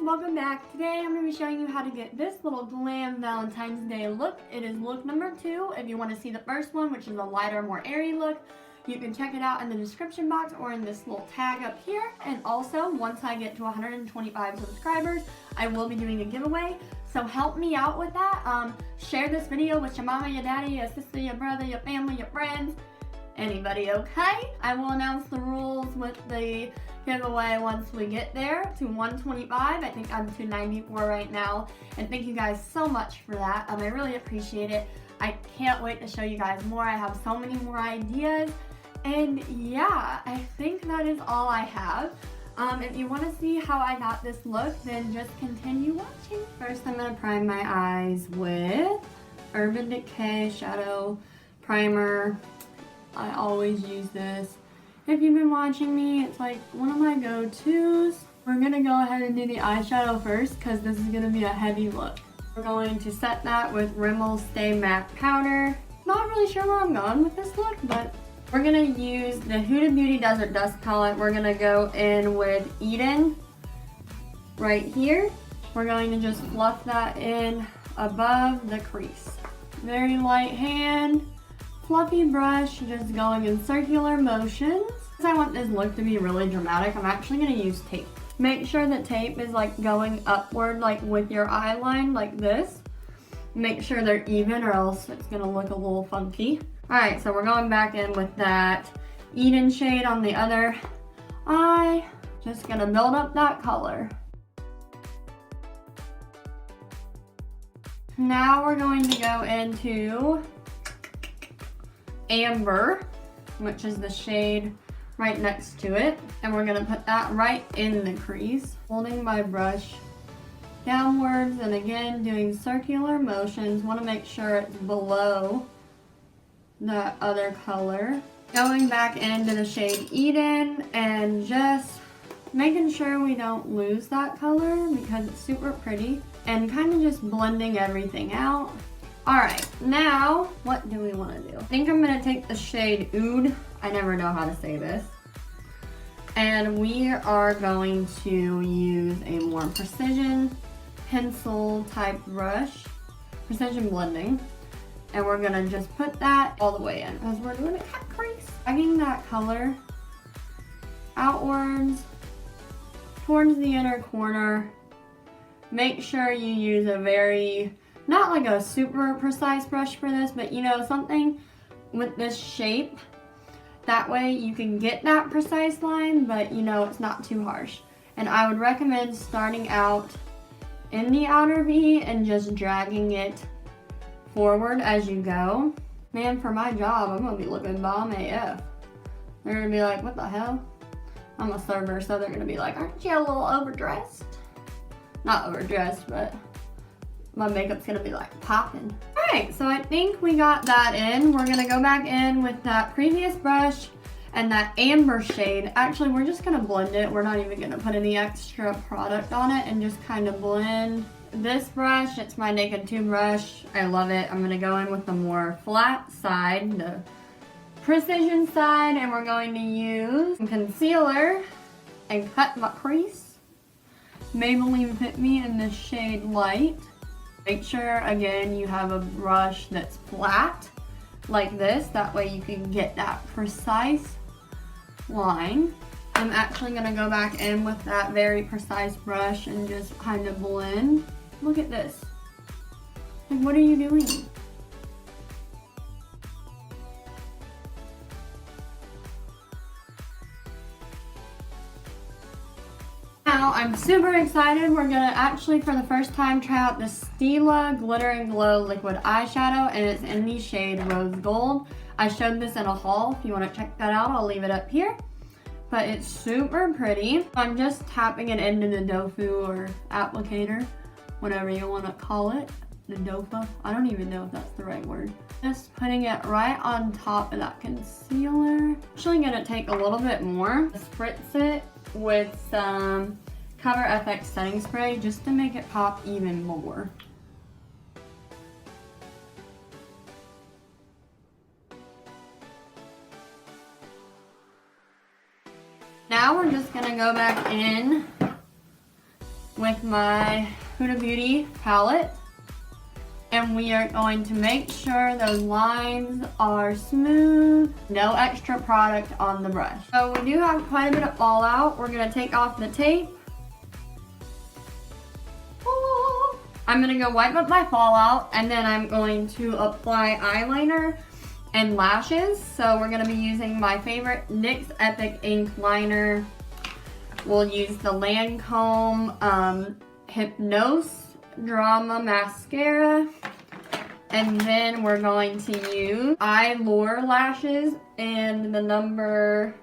welcome back. Today I'm going to be showing you how to get this little glam Valentine's Day look. It is look number 2. If you want to see the first one, which is a lighter, more airy look, you can check it out in the description box or in this little tag up here. And also, once I get to 125 subscribers, I will be doing a giveaway. So help me out with that. Share this video with your mama, your daddy, your sister, your brother, your family, your friends, anybody, okay? I will announce the rules with the giveaway once we get there to 125. I think I'm 294 right now, and thank you guys so much for that. I really appreciate it. I can't wait to show you guys more. I have so many more ideas, and yeah, I think that is all I have. If you want to see how I got this look, then just continue watching. First, I'm going to prime my eyes with Urban Decay Shadow Primer. I always use this. If you've been watching me, it's like one of my go-tos. We're going to go ahead and do the eyeshadow first because this is going to be a heavy look. We're going to set that with Rimmel Stay Matte Powder. Not really sure where I'm going with this look, but we're going to use the Huda Beauty Desert Dust palette. We're going to go in with Eden right here. We're going to just fluff that in above the crease. Very light hand, fluffy brush, just going in circular motions. Because I want this look to be really dramatic, I'm actually going to use tape. Make sure the tape is like going upward, like with your eye line, like this. Make sure they're even or else it's going to look a little funky. Alright, so we're going back in with that Eden shade on the other eye. Just going to build up that color. Now we're going to go into Amber, which is the shade right next to it, and we're going to put that right in the crease, holding my brush downwards and again doing circular motions. Want to make sure it's below the other color. Going back into the shade Eden and just making sure we don't lose that color because it's super pretty, and kind of just blending everything out. Alright, now, what do we want to do? I think I'm going to take the shade Oud. I never know how to say this. And we are going to use a more precision pencil type brush. Precision blending. And we're going to just put that all the way in because we're doing a cut crease. Dragging that color outwards towards the inner corner. Make sure you use a very, not like a super precise brush for this, but you know, something with this shape. That way you can get that precise line, but you know, it's not too harsh. And I would recommend starting out in the outer V and just dragging it forward as you go. Man, for my job, I'm gonna be looking bomb AF. They're gonna be like, what the hell? I'm a server, so they're gonna be like, aren't you a little overdressed? Not overdressed, but my makeup's gonna be like popping. Alright, so I think we got that in. We're gonna go back in with that previous brush and that amber shade. Actually, we're just gonna blend it. We're not even gonna put any extra product on it and just kind of blend. This brush, it's my Naked 2 brush. I love it. I'm gonna go in with the more flat side, the precision side, and we're going to use some concealer and cut my crease. Maybelline Fit Me in this shade Light. Make sure, again, you have a brush that's flat, like this. That way you can get that precise line. I'm actually going to go back in with that very precise brush and just kind of blend. Look at this. Like, what are you doing? Now, I'm super excited. We're gonna actually, for the first time, try out the Stila Glitter and Glow Liquid Eyeshadow, and it's in the shade Rose Gold. I showed this in a haul. If you wanna check that out, I'll leave it up here. But it's super pretty. I'm just tapping it into the dofu or applicator, whatever you wanna call it. The dofa. I don't even know if that's the right word. Just putting it right on top of that concealer. Actually gonna take a little bit more, spritz it with some Cover FX setting spray just to make it pop even more. Now we're just gonna go back in with my Huda Beauty palette. And we are going to make sure those lines are smooth, no extra product on the brush. So we do have quite a bit of fallout. We're gonna take off the tape. I'm gonna go wipe up my fallout, and then I'm going to apply eyeliner and lashes. So we're gonna be using my favorite NYX Epic Ink liner. We'll use the Lancome Hypnose Drama Mascara, and then we're going to use eyeliner lashes, and the number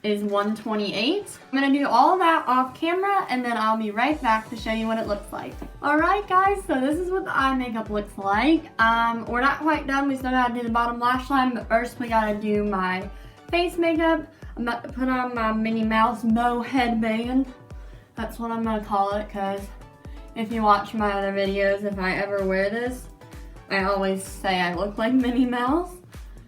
is 128. I'm gonna do all of that off camera, and then I'll be right back to show you what it looks like. Alright guys, so this is what the eye makeup looks like. We're not quite done, we still gotta do the bottom lash line, but first we gotta do my face makeup. I'm about to put on my Minnie Mouse bow headband. That's what I'm gonna call it, because if you watch my other videos, if I ever wear this, I always say I look like Minnie Mouse.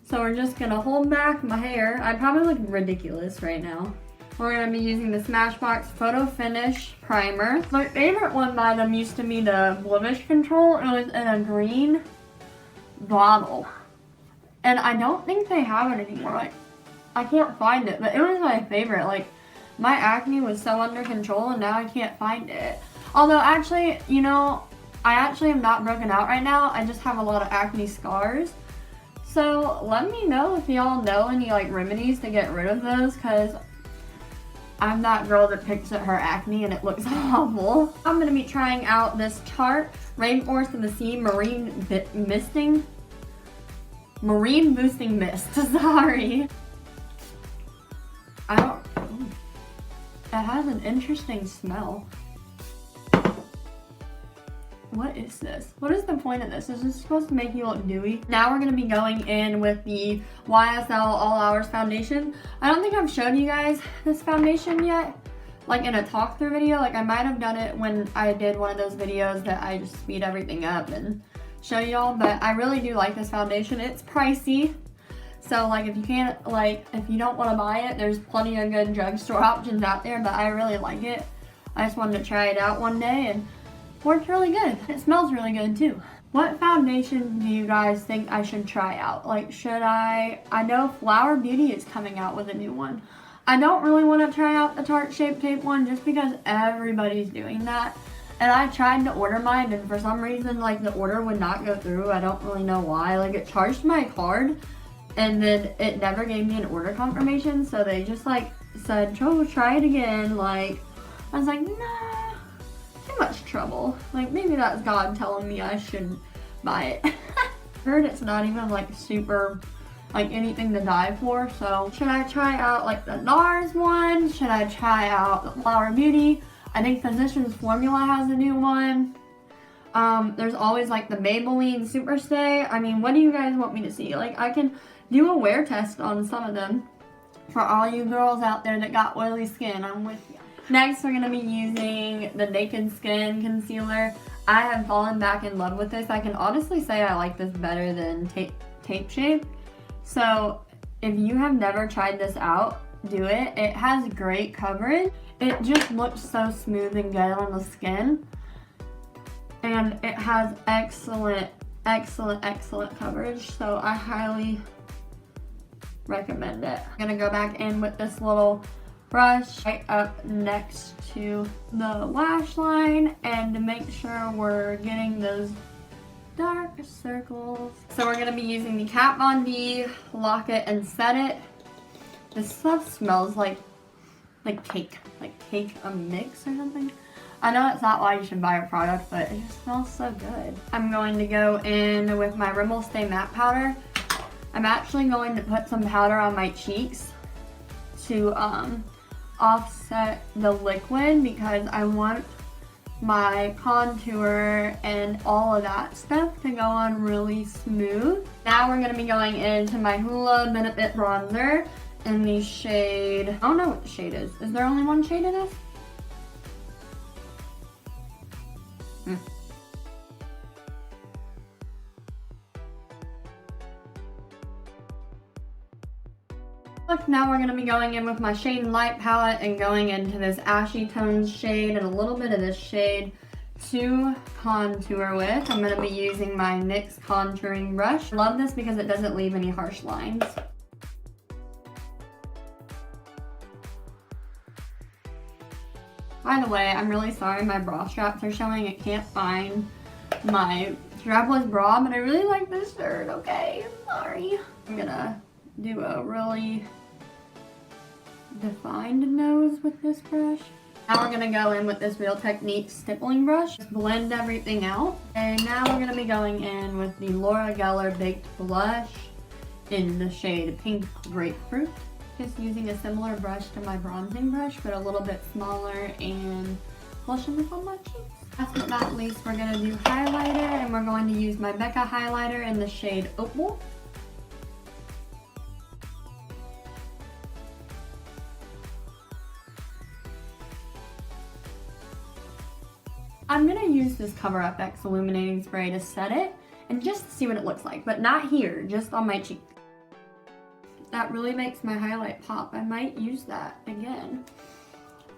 So we're just gonna hold back my hair. I probably look ridiculous right now. We're gonna be using the Smashbox Photo Finish Primer. My favorite one by them used to be the Blemish Control. It was in a green bottle. And I don't think they have it anymore. Like, I can't find it, but it was my favorite. Like, my acne was so under control, and now I can't find it. Although, actually, you know, I actually am not broken out right now. I just have a lot of acne scars. So, let me know if y'all know any, like, remedies to get rid of those, because I'm that girl that picks at her acne and it looks awful. I'm going to be trying out this Tarte Rainforest of the Sea Marine Boosting Mist. Sorry. It has an interesting smell. What is this? What is the point of this? Is this supposed to make you look dewy? Now we're going to be going in with the YSL All Hours foundation. I don't think I've shown you guys this foundation yet, like in a talk through video. Like, I might have done it when I did one of those videos that I just speed everything up and show y'all, but I really do like this foundation. It's pricey. So, like, if you can't, like, if you don't want to buy it, there's plenty of good drugstore options out there, but I really like it. I just wanted to try it out one day, and worked really good. It smells really good, too. What foundation do you guys think I should try out? Like, I know Flower Beauty is coming out with a new one. I don't really want to try out the Tarte Shape Tape one just because everybody's doing that. And I tried to order mine, and for some reason, like, the order would not go through. I don't really know why. Like, it charged my card, and then it never gave me an order confirmation, so they just, like, said, try it again. Like, I was like, nah, too much trouble. Like, maybe that's God telling me I shouldn't buy it. Heard it's not even, like, super, like, anything to die for, so should I try out, like, the NARS one? Should I try out the Flower Beauty? I think Physicians Formula has a new one. There's always, like, the Maybelline Superstay. I mean, what do you guys want me to see? Like, I can do a wear test on some of them. For all you girls out there that got oily skin, I'm with you. Next, we're going to be using the Naked Skin Concealer. I have fallen back in love with this. I can honestly say I like this better than Tape Shape. So, if you have never tried this out, do it. It has great coverage. It just looks so smooth and good on the skin. And it has excellent coverage. So, I highly recommend it. I'm gonna go back in with this little brush right up next to the lash line and to make sure we're getting those dark circles. So we're gonna be using the Kat Von D Lock It and Set It. This stuff smells like cake, a mix or something. I know it's not why you should buy a product, but it just smells so good. I'm going to go in with my Rimmel Stay Matte Powder. I'm actually going to put some powder on my cheeks to offset the liquid because I want my contour and all of that stuff to go on really smooth. Now we're going to be going into my Hoola Benefit Bronzer in the shade, I don't know what the shade is. Is there only one shade of this? Look, now we're going to be going in with my Shade and Light palette and going into this ashy tones shade and a little bit of this shade to contour with. I'm going to be using my NYX contouring brush. I love this because it doesn't leave any harsh lines. By the way, I'm really sorry my bra straps are showing. I can't find my strapless bra, but I really like this shirt, okay? Sorry. I'm gonna do a really defined nose with this brush. Now we're gonna go in with this Real Technique stippling brush. Just blend everything out. And now we're gonna be going in with the Laura Geller Baked Blush in the shade Pink Grapefruit. Just using a similar brush to my bronzing brush, but a little bit smaller and blushing this on my cheeks. Last but not least, we're gonna do highlighter, and we're going to use my Becca highlighter in the shade Opal. I'm gonna use this Cover FX illuminating spray to set it and just see what it looks like, but not here, just on my cheek. That really makes my highlight pop. I might use that again.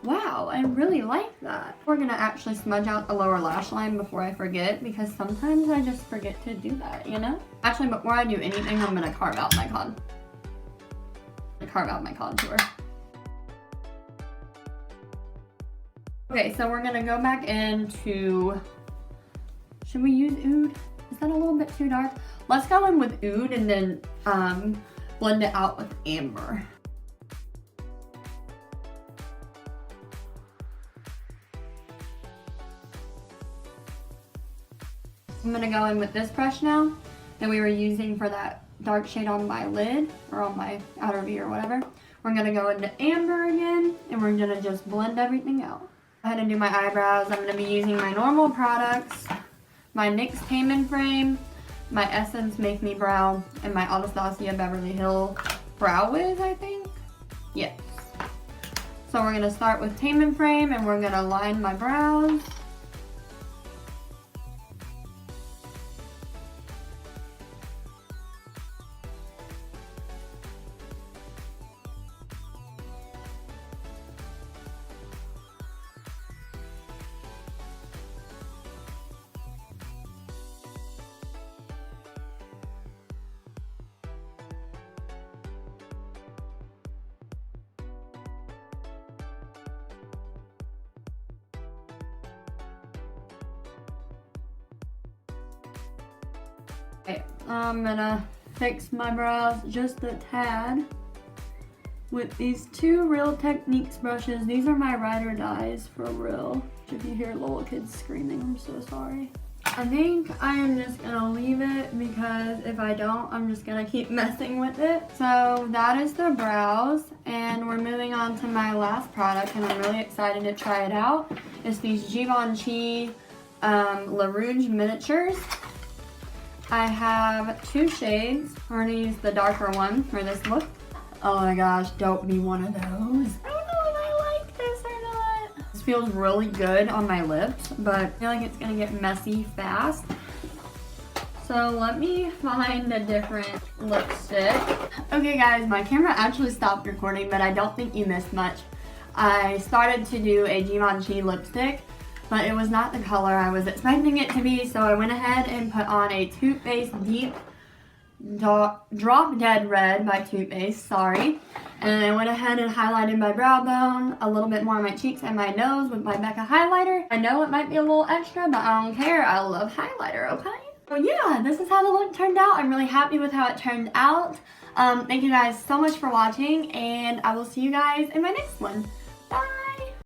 Wow, I really like that. We're gonna actually smudge out the lower lash line before I forget, because sometimes I just forget to do that, you know? Actually, before I do anything, I'm gonna carve out my contour. Okay, so we're gonna go back into, should we use Oud? Is that a little bit too dark? Let's go in with Oud and then blend it out with Amber. I'm gonna go in with this brush now that we were using for that dark shade on my lid, or on my outer V or whatever. We're gonna go into Amber again, and we're gonna just blend everything out. Go ahead and do my eyebrows. I'm gonna be using my normal products, my NYX Tame & Frame, my Essence Make Me Brow, and my Anastasia Beverly Hills Brow Wiz, I think? Yes. So we're gonna start with Tame & Frame, and we're gonna line my brows. Okay, I'm gonna fix my brows just a tad with these two Real Techniques brushes. These are my ride or dies for real. If you hear little kids screaming, I'm so sorry. I think I am just gonna leave it, because if I don't, I'm just gonna keep messing with it. So that is the brows, and we're moving on to my last product, and I'm really excited to try it out. It's these Givenchy La Rouge miniatures. I have two shades. We're gonna use the darker one for this look. Oh my gosh, don't be one of those. I don't know if I like this or not. This feels really good on my lips, but I feel like it's gonna get messy fast. So let me find a different lipstick. Okay guys, my camera actually stopped recording, but I don't think you missed much. I started to do a Givenchy lipstick, but it was not the color I was expecting it to be, so I went ahead and put on a Too Faced Deep Drop Dead Red by Too Faced, sorry. And I went ahead and highlighted my brow bone, a little bit more on my cheeks and my nose with my Becca highlighter. I know it might be a little extra, but I don't care. I love highlighter, okay? So yeah, this is how the look turned out. I'm really happy with how it turned out. Thank you guys so much for watching, and I will see you guys in my next one. Bye!